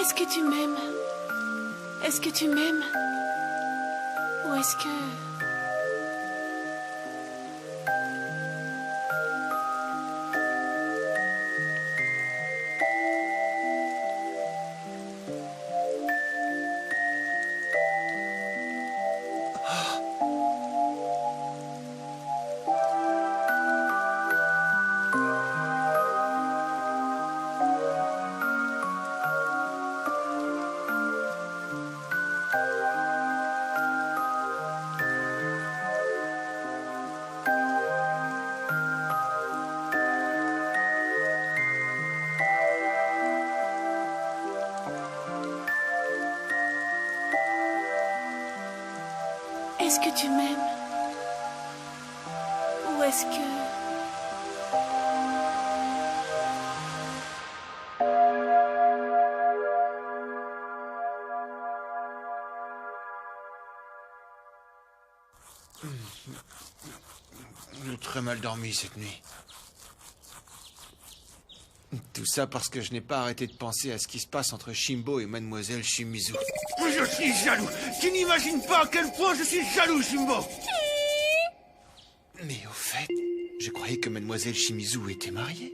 Est-ce que tu m'aimes? Est-ce que tu m'aimes? Ou est-ce que... Est-ce que tu m'aimes? Ou est-ce que... J'ai très mal dormi cette nuit. Tout ça parce que je n'ai pas arrêté de penser à ce qui se passe entre Shimbo et Mademoiselle Shimizu. Je suis jaloux. Tu n'imagines pas à quel point je suis jaloux, Shimbo. Mais au fait, je croyais que Mademoiselle Shimizu était mariée.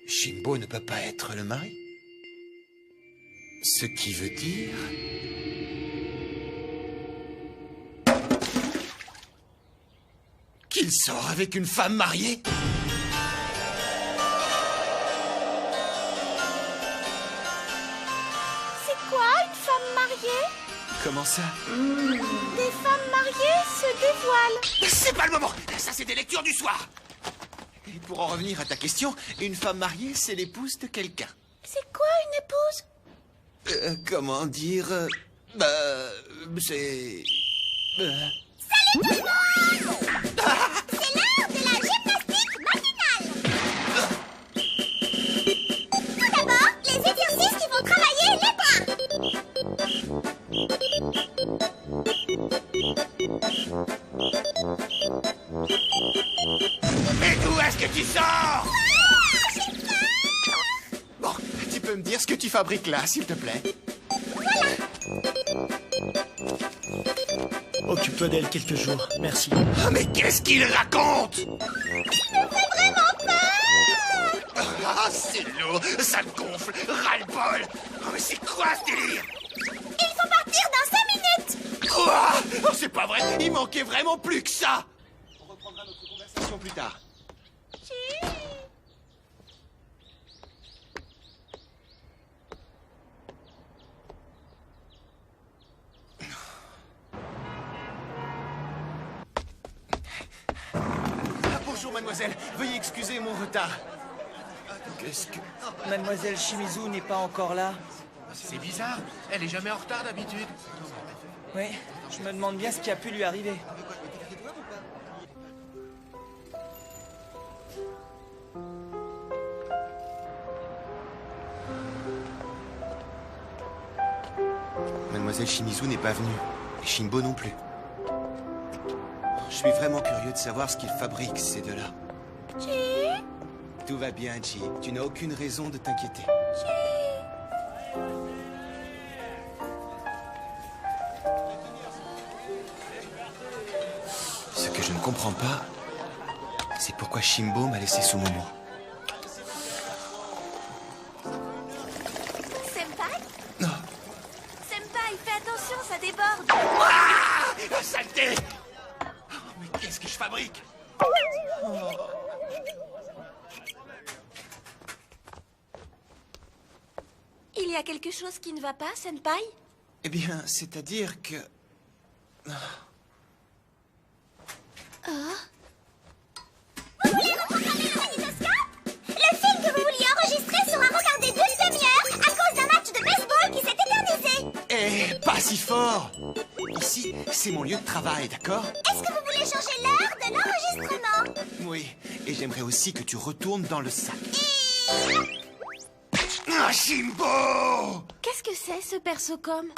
Shimbo ne peut pas être le mari. Ce qui veut dire... qu'il sort avec une femme mariée? C'est quoi, une femme mariée? Comment ça? Des femmes mariées se dévoilent. C'est pas le moment. Ça, c'est des lectures du soir. Et pour en revenir à ta question, une femme mariée, c'est l'épouse de quelqu'un. C'est quoi une épouse? Comment dire... c'est... Salut tout le monde! C'est l'heure de la gymnastique matinale! Tout d'abord, les exercices qui vont travailler les bras! Et d'où est-ce que tu sors? Bon, tu peux me dire ce que tu fabriques là, s'il te plaît? Occupe-toi d'elle quelques jours, merci. Ah, mais qu'est-ce qu'il raconte? Ah, c'est lourd, ça me gonfle, ras-le-bol. Oh, mais c'est quoi ce délire? Il faut partir dans 5 minutes! Quoi? Oh, c'est pas vrai, il manquait vraiment plus que ça. On reprendra notre conversation plus tard. Ah, bonjour, mademoiselle. Veuillez excuser mon retard. Qu'est-ce que... Mademoiselle Shimizu n'est pas encore là. C'est bizarre, elle est jamais en retard d'habitude. Oui, je me demande bien ce qui a pu lui arriver. Mademoiselle Shimizu n'est pas venue. Et Shimbo non plus. Je suis vraiment curieux de savoir ce qu'ils fabriquent, ces deux-là. Tout va bien, Chi. Tu n'as aucune raison de t'inquiéter. Ce que je ne comprends pas, c'est pourquoi Shimbo m'a laissé sous mon mois. Senpai? Non. Senpai, fais attention, ça déborde! Ah, la saleté! Oh, mais qu'est-ce que je fabrique? Il y a quelque chose qui ne va pas, Senpai? Eh bien, c'est-à-dire que... Vous voulez reprogrammer le magnétoscope? Le film que vous vouliez enregistrer sera retardé d'une demi-heure à cause d'un match de baseball qui s'est éternisé. Eh, pas si fort! Ici, c'est mon lieu de travail, d'accord? Est-ce que vous voulez changer l'heure de l'enregistrement? Oui, et j'aimerais aussi que tu retournes dans le sac. Ah, Shimbo! Qu'est-ce que c'est, ce persocom?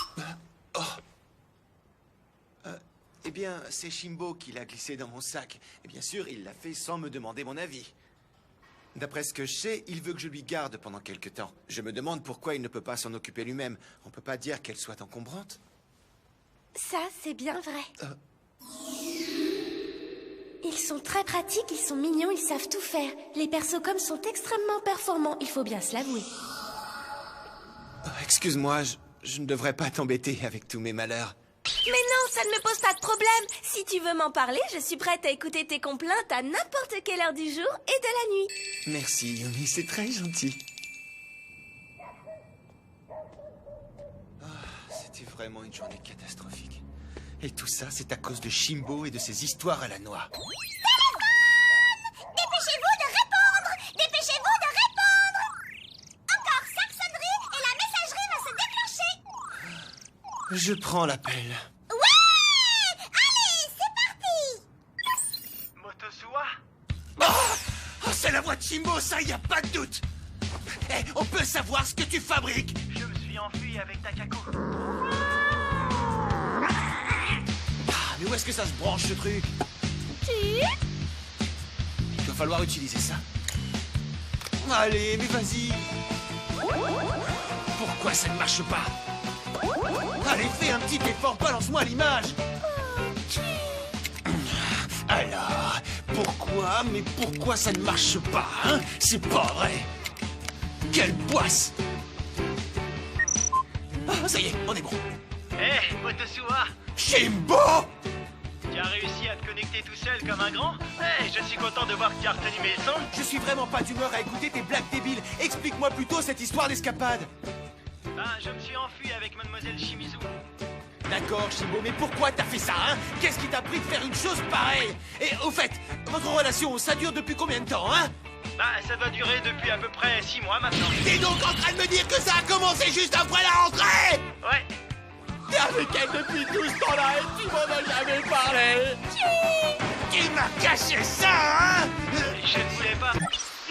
Eh bien, c'est Shimbo qui l'a glissé dans mon sac. Et bien sûr, il l'a fait sans me demander mon avis. D'après ce que je sais, il veut que je lui garde pendant quelque temps. Je me demande pourquoi il ne peut pas s'en occuper lui-même. On peut pas dire qu'elle soit encombrante. Ça, c'est bien vrai. Ils sont très pratiques, ils sont mignons, ils savent tout faire. Les persos-coms sont extrêmement performants, il faut bien se l'avouer. Excuse-moi, je ne devrais pas t'embêter avec tous mes malheurs. Mais non, ça ne me pose pas de problème. Si tu veux m'en parler, je suis prête à écouter tes complaintes à n'importe quelle heure du jour et de la nuit. Merci, Yumi, c'est très gentil. C'était vraiment une journée catastrophique. Et tout ça, c'est à cause de Shimbo et de ses histoires à la noix. Dépêchez-vous de répondre! Dépêchez-vous de répondre! Encore 5 sonneries et la messagerie va se déclencher! Je prends l'appel. Ouais! Allez, c'est parti! Motosua? Oh, c'est la voix de Shimbo, ça, y a pas de doute. Eh, on peut savoir ce que tu fabriques? Je me suis enfui avec Takako. Mais où est-ce que ça se branche, ce truc? Il va falloir utiliser ça. Allez, mais vas-y. Pourquoi ça ne marche pas? Allez, fais un petit effort, balance-moi l'image. Alors, pourquoi ça ne marche pas, hein? C'est pas vrai. Quelle poisse! Ah, ça y est, on est bon. Hé, Motosua! Shimbo! Tu as réussi à te connecter tout seul comme un grand? Je suis content de voir que tu as retenu mes leçons. Je suis vraiment pas d'humeur à écouter tes blagues débiles. Explique-moi plutôt cette histoire d'escapade. Je me suis enfui avec Mademoiselle Shimizu. D'accord, Shimbo, mais pourquoi t'as fait ça, hein? Qu'est-ce qui t'a pris de faire une chose pareille? Et au fait, votre relation, ça dure depuis combien de temps, hein? Ça doit durer depuis à peu près 6 mois maintenant. T'es donc en train de me dire que ça a commencé juste après la rentrée? Ouais. T'es avec elle depuis tout ce temps-là et tu m'en as jamais parlé. Tu m'as caché ça, hein? Je ne voulais pas.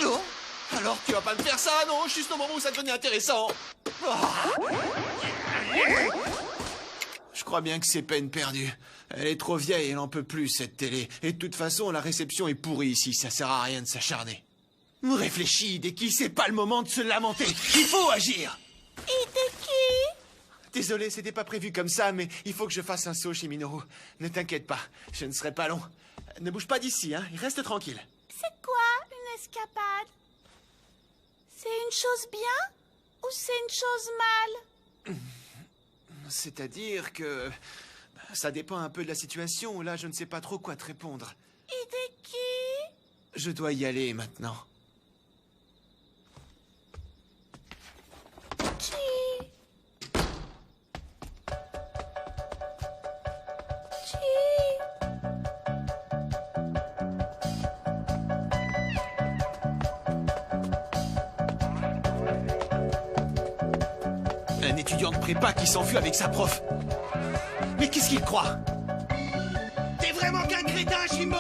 Non? Alors tu vas pas me faire ça, non? Juste au moment où ça devenait intéressant. Je crois bien que c'est peine perdue. Elle est trop vieille, elle en peut plus, cette télé. Et de toute façon, la réception est pourrie ici, ça sert à rien de s'acharner. Réfléchis, Hideki, c'est pas le moment de se lamenter. Il faut agir. Hideki! Désolé, c'était pas prévu comme ça, mais il faut que je fasse un saut chez Minoru. Ne t'inquiète pas, je ne serai pas long. Ne bouge pas d'ici, hein, reste tranquille. C'est quoi une escapade? C'est une chose bien ou c'est une chose mal? C'est-à-dire que... ça dépend un peu de la situation. Là, je ne sais pas trop quoi te répondre. Hideki? Je dois y aller maintenant. Un étudiant de prépa qui s'enfuit avec sa prof. Mais qu'est-ce qu'il croit? T'es vraiment qu'un crétin, Shimbo!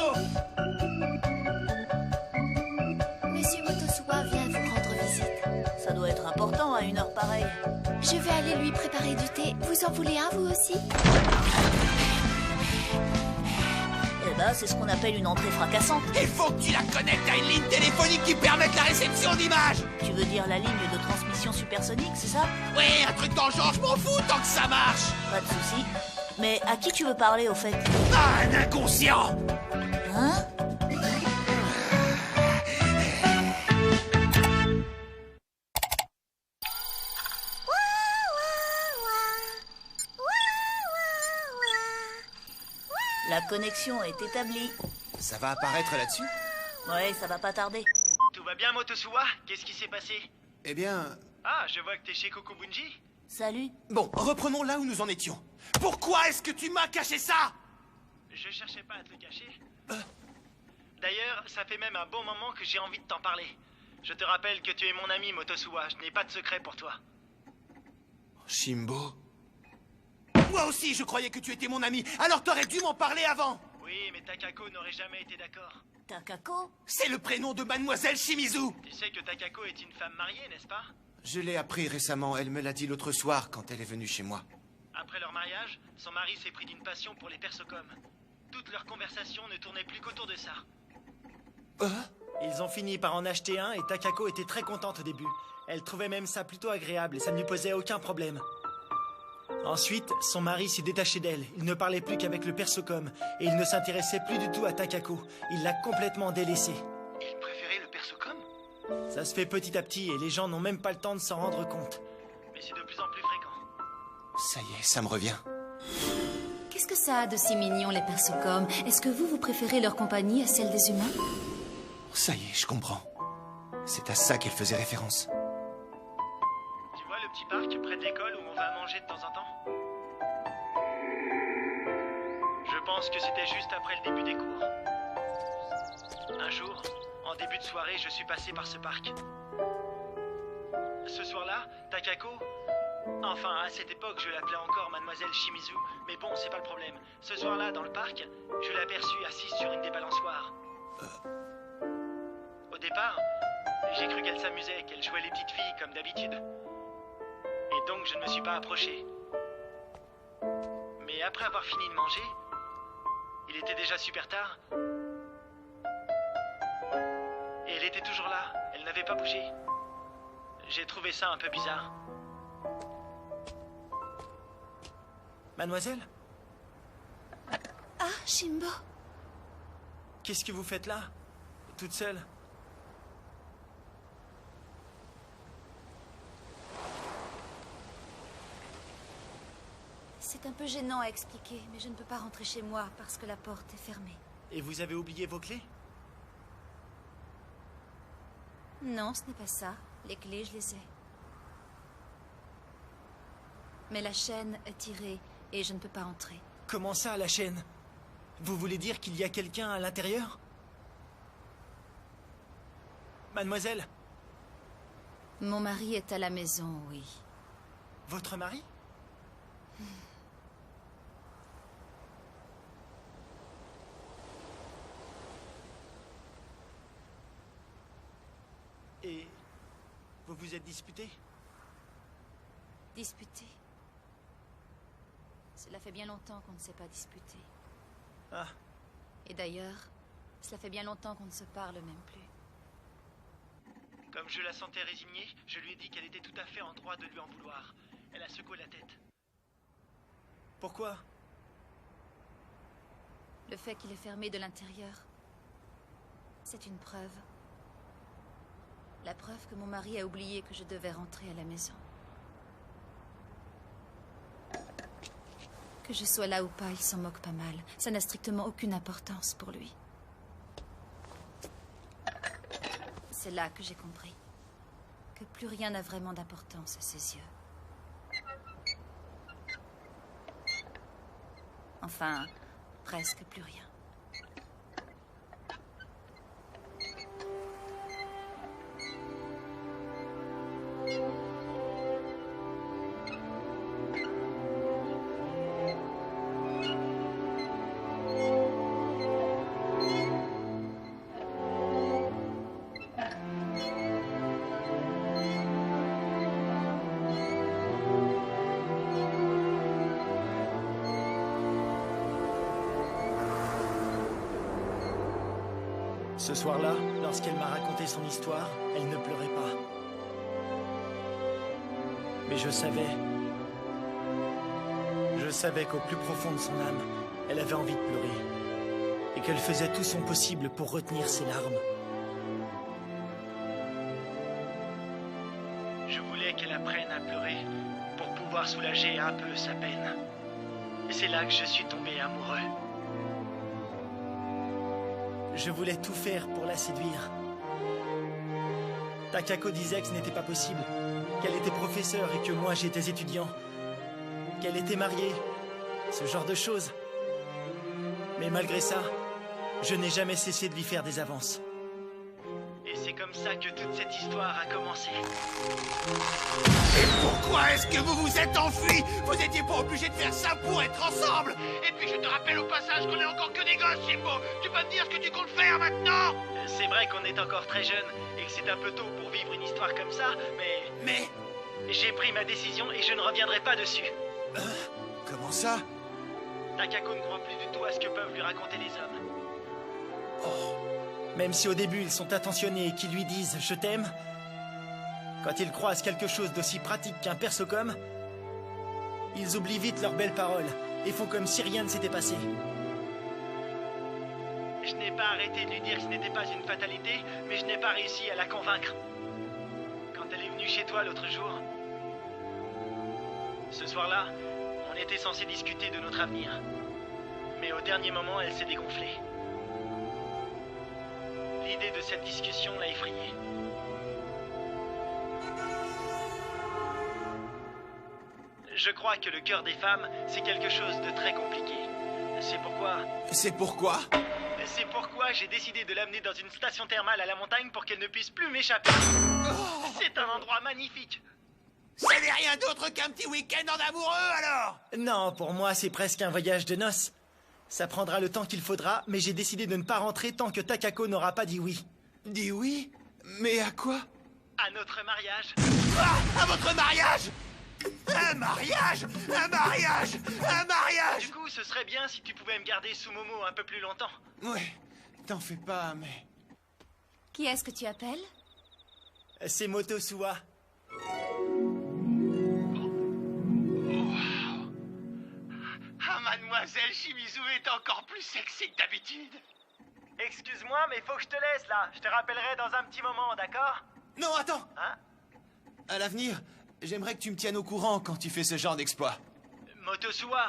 Monsieur Motosua vient vous rendre visite. Ça doit être important à une heure pareille. Je vais aller lui préparer du thé. Vous en voulez un, vous aussi? Eh ben, c'est ce qu'on appelle une entrée fracassante. Il faut que tu la connectes à une ligne téléphonique qui permette la réception d'images! Tu veux dire la ligne de transmission supersonique, c'est ça? Oui, un truc dans le genre, je m'en fous tant que ça marche! Pas de souci. Mais à qui tu veux parler, au fait? Ah, un inconscient! Hein? La connexion est établie. Ça va apparaître là-dessus? Ouais, ça va pas tarder. Tout va bien, Motosua? Qu'est-ce qui s'est passé? Eh bien... Ah, je vois que t'es chez Kokubunji. Salut. Bon, reprenons là où nous en étions. Pourquoi est-ce que tu m'as caché ça? Je cherchais pas à te le cacher. D'ailleurs, ça fait même un bon moment que j'ai envie de t'en parler. Je te rappelle que tu es mon ami, Motosua. Je n'ai pas de secret pour toi. Shimbo? Moi aussi, je croyais que tu étais mon ami. Alors t'aurais dû m'en parler avant. Oui, mais Takako n'aurait jamais été d'accord. Takako? C'est le prénom de Mademoiselle Shimizu. Tu sais que Takako est une femme mariée, n'est-ce pas? Je l'ai appris récemment. Elle me l'a dit l'autre soir quand elle est venue chez moi. Après leur mariage, son mari s'est pris d'une passion pour les persocoms. Toute leur conversation ne tournait plus qu'autour de ça. Ils ont fini par en acheter un et Takako était très contente au début. Elle trouvait même ça plutôt agréable et ça ne lui posait aucun problème. Ensuite, son mari s'est détaché d'elle. Il ne parlait plus qu'avec le persocom et il ne s'intéressait plus du tout à Takako. Il l'a complètement délaissée. Il préférait le persocom? Ça se fait petit à petit et les gens n'ont même pas le temps de s'en rendre compte. Mais c'est de plus en plus fréquent. Ça y est, ça me revient. Qu'est-ce que ça a de si mignon, les persocom? Est-ce que vous préférez leur compagnie à celle des humains? Ça y est, je comprends. C'est à ça qu'elle faisait référence. Tu vois le petit parc près de l'école où on va manger de temps en temps? Je pense que c'était juste après le début des cours. Un jour, en début de soirée, je suis passé par ce parc. Ce soir-là, Takako... Enfin, à cette époque, je l'appelais encore Mademoiselle Shimizu, mais bon, c'est pas le problème. Ce soir-là, dans le parc, je l'ai aperçue assise sur une des balançoires. Au départ, j'ai cru qu'elle s'amusait, qu'elle jouait les petites filles comme d'habitude. Et donc, je ne me suis pas approché. Mais après avoir fini de manger, il était déjà super tard. Et elle était toujours là, elle n'avait pas bougé. J'ai trouvé ça un peu bizarre. Mademoiselle? Ah, Shimbo. Qu'est-ce que vous faites là? Toute seule? C'est un peu gênant à expliquer, mais je ne peux pas rentrer chez moi parce que la porte est fermée. Et vous avez oublié vos clés? Non, ce n'est pas ça. Les clés, je les ai. Mais la chaîne est tirée et je ne peux pas entrer. Comment ça, la chaîne? Vous voulez dire qu'il y a quelqu'un à l'intérieur? Mademoiselle? Mon mari est à la maison, oui. Votre mari? Et vous vous êtes disputé? Disputé. Cela fait bien longtemps qu'on ne s'est pas disputé. Ah, Et d'ailleurs, cela fait bien longtemps qu'on ne se parle même plus. comme je la sentais résignée, je lui ai dit qu'elle était tout à fait en droit de lui en vouloir. Elle a secoué la tête. Pourquoi? Le fait qu'il est fermé de l'intérieur, c'est une preuve. La preuve que mon mari a oublié que je devais rentrer à la maison. Que je sois là ou pas, il s'en moque pas mal. Ça n'a strictement aucune importance pour lui. C'est là que j'ai compris que plus rien n'a vraiment d'importance à ses yeux. Enfin, presque plus rien. Ce soir-là, lorsqu'elle m'a raconté son histoire, elle ne pleurait pas. Mais je savais qu'au plus profond de son âme, elle avait envie de pleurer. Et qu'elle faisait tout son possible pour retenir ses larmes. Je voulais qu'elle apprenne à pleurer pour pouvoir soulager un peu sa peine. Et c'est là que je suis tombé amoureux. Je voulais tout faire pour la séduire. Takako disait que ce n'était pas possible, qu'elle était professeure et que moi j'étais étudiant, qu'elle était mariée, ce genre de choses. Mais malgré ça, je n'ai jamais cessé de lui faire des avances. Et c'est comme ça que toute cette histoire a commencé. Et pourquoi est-ce que vous vous êtes enfuis? Vous étiez pas obligés de faire ça pour être ensemble. Et puis je te rappelle au passage qu'on est encore que des gosses, Shimbo. Tu peux me dire ce que tu comptes faire maintenant? C'est vrai qu'on est encore très jeunes et que c'est un peu tôt pour vivre une histoire comme ça, mais... J'ai pris ma décision et je ne reviendrai pas dessus. Comment ça? Takako ne croit plus du tout à ce que peuvent lui raconter les hommes. Même si au début ils sont attentionnés et qu'ils lui disent « je t'aime », quand ils croisent quelque chose d'aussi pratique qu'un persocom, ils oublient vite leurs belles paroles et font comme si rien ne s'était passé. Je n'ai pas arrêté de lui dire que ce n'était pas une fatalité, mais je n'ai pas réussi à la convaincre. Quand elle est venue chez toi l'autre jour, ce soir-là, on était censé discuter de notre avenir. Mais au dernier moment, elle s'est dégonflée. L'idée de cette discussion l'a effrayée. Je crois que le cœur des femmes, c'est quelque chose de très compliqué. C'est pourquoi... C'est pourquoi? C'est pourquoi j'ai décidé de l'amener dans une station thermale à la montagne pour qu'elle ne puisse plus m'échapper. C'est un endroit magnifique. Ce n'est rien d'autre qu'un petit week-end en amoureux, alors? Non, pour moi, c'est presque un voyage de noces. Ça prendra le temps qu'il faudra, mais j'ai décidé de ne pas rentrer tant que Takako n'aura pas dit oui. Dis oui? Mais à quoi? À notre mariage. Ah! À votre mariage? Un mariage! Un mariage! Un mariage! Du coup, ce serait bien si tu pouvais me garder sous Momo un peu plus longtemps. Ouais, t'en fais pas, mais... Qui est-ce que tu appelles? C'est Motosuwa. Ah, mademoiselle Shimizu est encore plus sexy que d'habitude. Excuse-moi, mais faut que je te laisse là. Je te rappellerai dans un petit moment, d'accord? Non, attends! Hein? À l'avenir, j'aimerais que tu me tiennes au courant quand tu fais ce genre d'exploit. Motosuwa.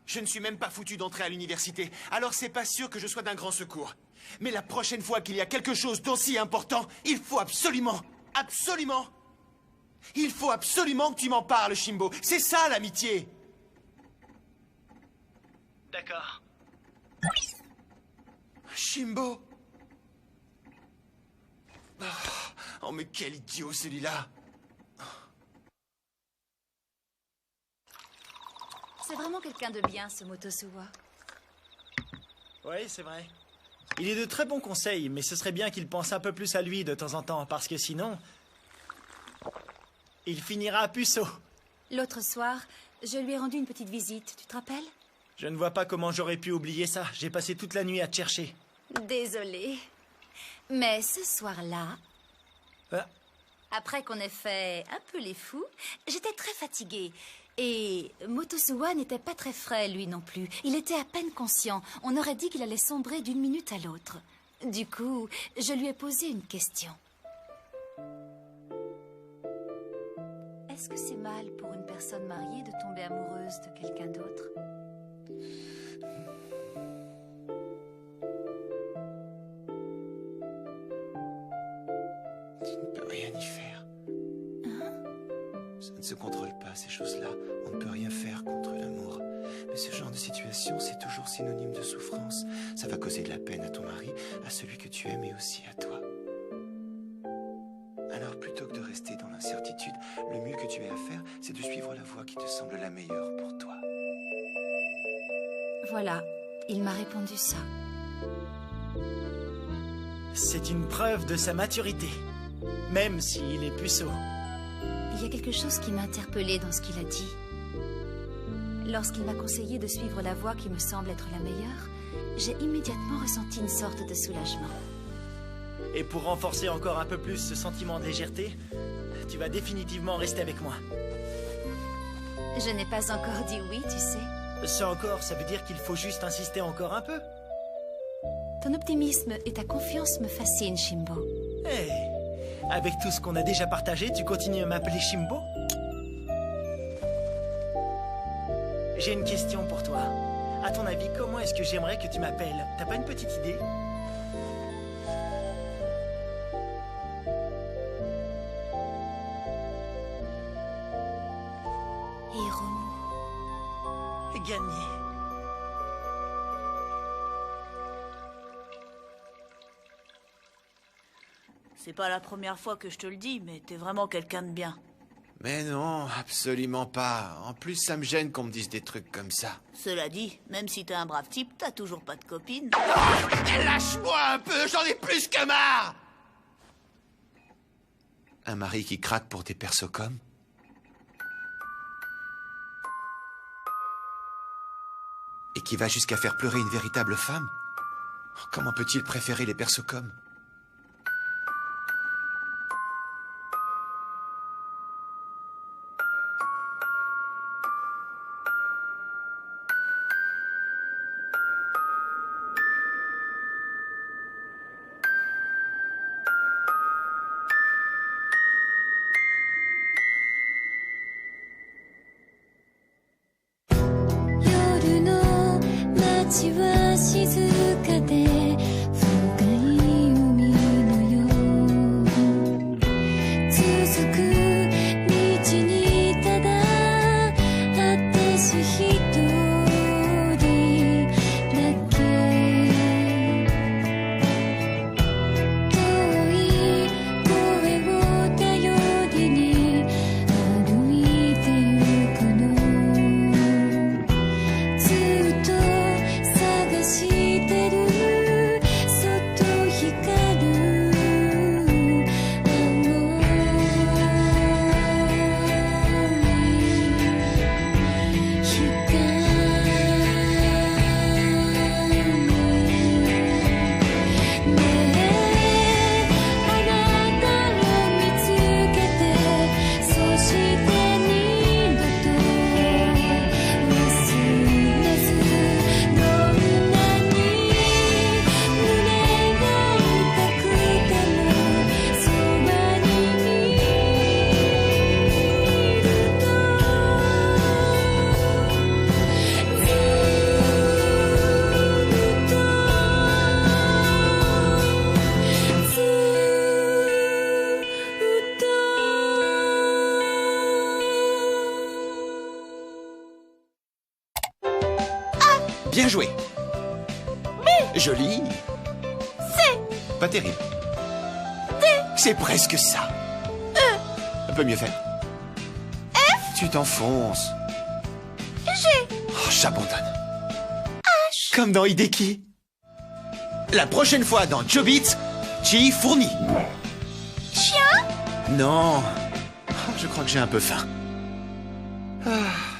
Je ne suis même pas foutu d'entrer à l'université, alors c'est pas sûr que je sois d'un grand secours. Mais la prochaine fois qu'il y a quelque chose d'aussi important, il faut absolument, absolument... Il faut absolument que tu m'en parles, Shimbo. C'est ça, l'amitié. D'accord. Shimbo. Oh, mais quel idiot, celui-là. C'est vraiment quelqu'un de bien, ce Motosuwa. Oui, c'est vrai. Il est de très bons conseils, mais ce serait bien qu'il pense un peu plus à lui de temps en temps, parce que sinon... il finira puceau. L'autre soir, je lui ai rendu une petite visite, tu te rappelles? Je ne vois pas comment j'aurais pu oublier ça. J'ai passé toute la nuit à te chercher. Désolée. Mais ce soir-là, Ah, après qu'on ait fait un peu les fous, j'étais très fatiguée. Et Motosuwa n'était pas très frais, lui non plus. Il était à peine conscient. On aurait dit qu'il allait sombrer d'une minute à l'autre. Du coup, je lui ai posé une question. Est-ce que c'est mal pour une personne mariée de tomber amoureuse de quelqu'un d'autre? Tu ne peux rien y faire. Ça ne se contrôle pas, ces choses-là. On ne peut rien faire contre l'amour. Mais ce genre de situation, c'est toujours synonyme de souffrance. Ça va causer de la peine à ton mari, à celui que tu aimes et aussi à toi. Alors, plutôt que de rester dans l'incertitude, le mieux que tu aies à faire, c'est de suivre la voie qui te semble la meilleure pour toi. Voilà, il m'a répondu ça. c'est une preuve de sa maturité. Même s'il est puceau. Il y a quelque chose qui m'a interpellée dans ce qu'il a dit. Lorsqu'il m'a conseillé de suivre la voie qui me semble être la meilleure, j'ai immédiatement ressenti une sorte de soulagement. Et pour renforcer encore un peu plus ce sentiment de légèreté, tu vas définitivement rester avec moi. Je n'ai pas encore dit oui, tu sais. Ça encore, ça veut dire qu'il faut juste insister encore un peu. Ton optimisme et ta confiance me fascinent, Shimbo. Hey, avec tout ce qu'on a déjà partagé, tu continues à m'appeler Shimbo? J'ai une question pour toi. À ton avis, comment est-ce que j'aimerais que tu m'appelles? T'as pas une petite idée? Hiromu. Gagné. C'est pas la première fois que je te le dis, mais t'es vraiment quelqu'un de bien. Mais non, absolument pas. En plus, ça me gêne qu'on me dise des trucs comme ça. Cela dit, même si t'es un brave type, t'as toujours pas de copine. Lâche-moi un peu, j'en ai plus que marre! Un mari qui craque pour des persocoms? Et qui va jusqu'à faire pleurer une véritable femme? Comment peut-il préférer les persocoms? Bien joué. Mais joli. C. Pas terrible. D. C'est presque ça. E. Un peu mieux faire. F. Tu t'enfonces. G. Oh, j'abandonne. H. Comme dans Hideki. La prochaine fois dans Chobits, Chi fournit. Chien. Non. Oh, je crois que j'ai un peu faim. Ah.